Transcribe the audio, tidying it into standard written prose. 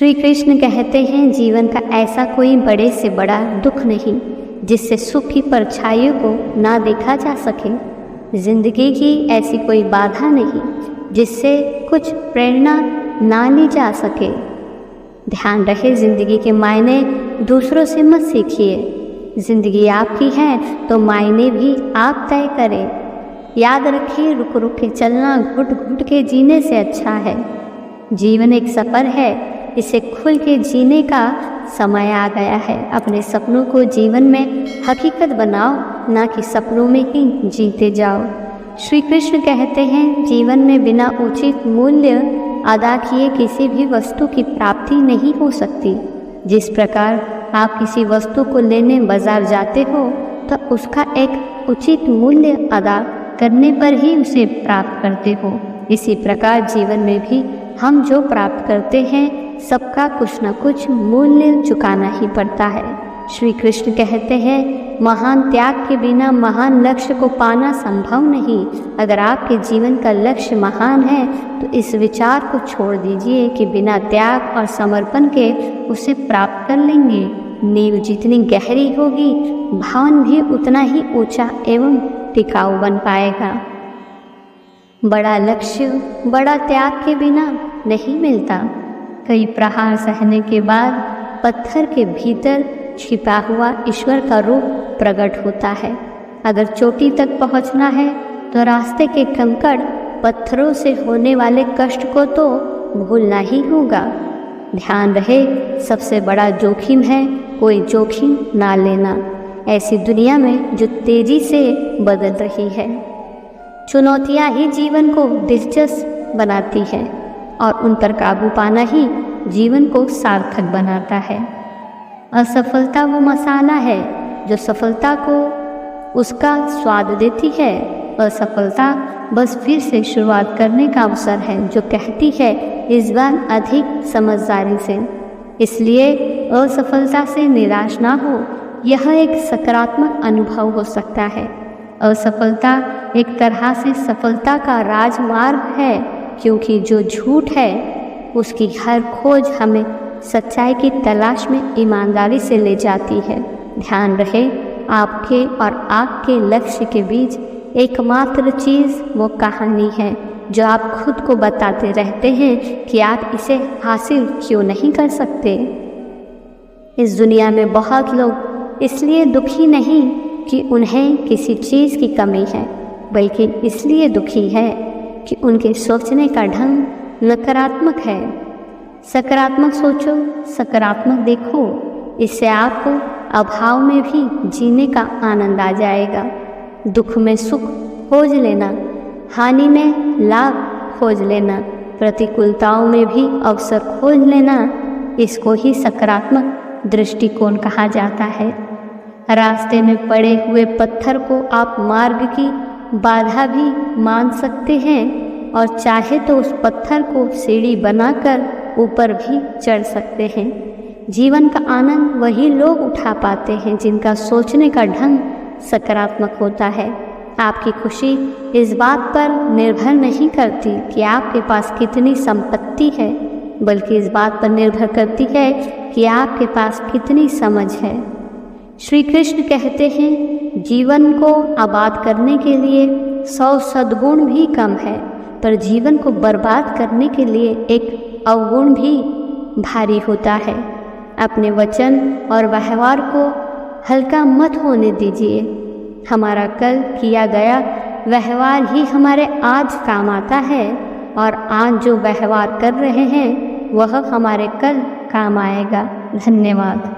श्री कृष्ण कहते हैं जीवन का ऐसा कोई बड़े से बड़ा दुख नहीं जिससे सुख की परछाइयों को ना देखा जा सके। जिंदगी की ऐसी कोई बाधा नहीं जिससे कुछ प्रेरणा ना ली जा सके। ध्यान रहे, जिंदगी के मायने दूसरों से मत सीखिए। जिंदगी आपकी है तो मायने भी आप तय करें। याद रखिए, रुक रुक के चलना घुट घुट के जीने से अच्छा है। जीवन एक सफ़र है, इसे खुल के जीने का समय आ गया है। अपने सपनों को जीवन में हकीकत बनाओ, ना कि सपनों में ही जीते जाओ। श्री कृष्ण कहते हैं जीवन में बिना उचित मूल्य अदा किए किसी भी वस्तु की प्राप्ति नहीं हो सकती। जिस प्रकार आप किसी वस्तु को लेने बाजार जाते हो तो उसका एक उचित मूल्य अदा करने पर ही उसे प्राप्त करते हो, इसी प्रकार जीवन में भी हम जो प्राप्त करते हैं सबका कुछ न कुछ मूल्य चुकाना ही पड़ता है। श्री कृष्ण कहते हैं महान त्याग के बिना महान लक्ष्य को पाना संभव नहीं। अगर आपके जीवन का लक्ष्य महान है तो इस विचार को छोड़ दीजिए कि बिना त्याग और समर्पण के उसे प्राप्त कर लेंगे। नींव जितनी गहरी होगी भवन भी उतना ही ऊंचा एवं टिकाऊ बन पाएगा। बड़ा लक्ष्य बड़ा त्याग के बिना नहीं मिलता। कई प्रहार सहने के बाद पत्थर के भीतर छिपा हुआ ईश्वर का रूप प्रकट होता है। अगर चोटी तक पहुंचना है तो रास्ते के कंकड़ पत्थरों से होने वाले कष्ट को तो भूलना ही होगा। ध्यान रहे, सबसे बड़ा जोखिम है कोई जोखिम ना लेना। ऐसी दुनिया में जो तेजी से बदल रही है, चुनौतियां ही जीवन को दिलचस्प बनाती है और उन पर काबू पाना ही जीवन को सार्थक बनाता है। असफलता वो मसाला है जो सफलता को उसका स्वाद देती है। असफलता बस फिर से शुरुआत करने का अवसर है जो कहती है इस बार अधिक समझदारी से। इसलिए असफलता से निराश ना हो, यह एक सकारात्मक अनुभव हो सकता है। असफलता एक तरह से सफलता का राजमार्ग है, क्योंकि जो झूठ है उसकी हर खोज हमें सच्चाई की तलाश में ईमानदारी से ले जाती है। ध्यान रहे, आपके और आपके लक्ष्य के बीच एकमात्र चीज़ वो कहानी है जो आप खुद को बताते रहते हैं कि आप इसे हासिल क्यों नहीं कर सकते। इस दुनिया में बहुत लोग इसलिए दुखी नहीं कि उन्हें किसी चीज़ की कमी है, बल्कि इसलिए दुखी है कि उनके सोचने का ढंग नकारात्मक है। सकारात्मक सोचो, सकारात्मक देखो, इससे आपको अभाव में भी जीने का आनंद आ जाएगा। दुख में सुख खोज लेना, हानि में लाभ खोज लेना, प्रतिकूलताओं में भी अवसर खोज लेना, इसको ही सकारात्मक दृष्टिकोण कहा जाता है। रास्ते में पड़े हुए पत्थर को आप मार्ग की बाधा भी मान सकते हैं और चाहे तो उस पत्थर को सीढ़ी बनाकर ऊपर भी चढ़ सकते हैं। जीवन का आनंद वही लोग उठा पाते हैं जिनका सोचने का ढंग सकारात्मक होता है। आपकी खुशी इस बात पर निर्भर नहीं करती कि आपके पास कितनी संपत्ति है, बल्कि इस बात पर निर्भर करती है कि आपके पास कितनी समझ है। श्री कृष्ण कहते हैं जीवन को आबाद करने के लिए 100 सद्गुण भी कम है, पर जीवन को बर्बाद करने के लिए एक अवगुण भी भारी होता है। अपने वचन और व्यवहार को हल्का मत होने दीजिए। हमारा कल किया गया व्यवहार ही हमारे आज काम आता है और आज जो व्यवहार कर रहे हैं वह हमारे कल काम आएगा। धन्यवाद।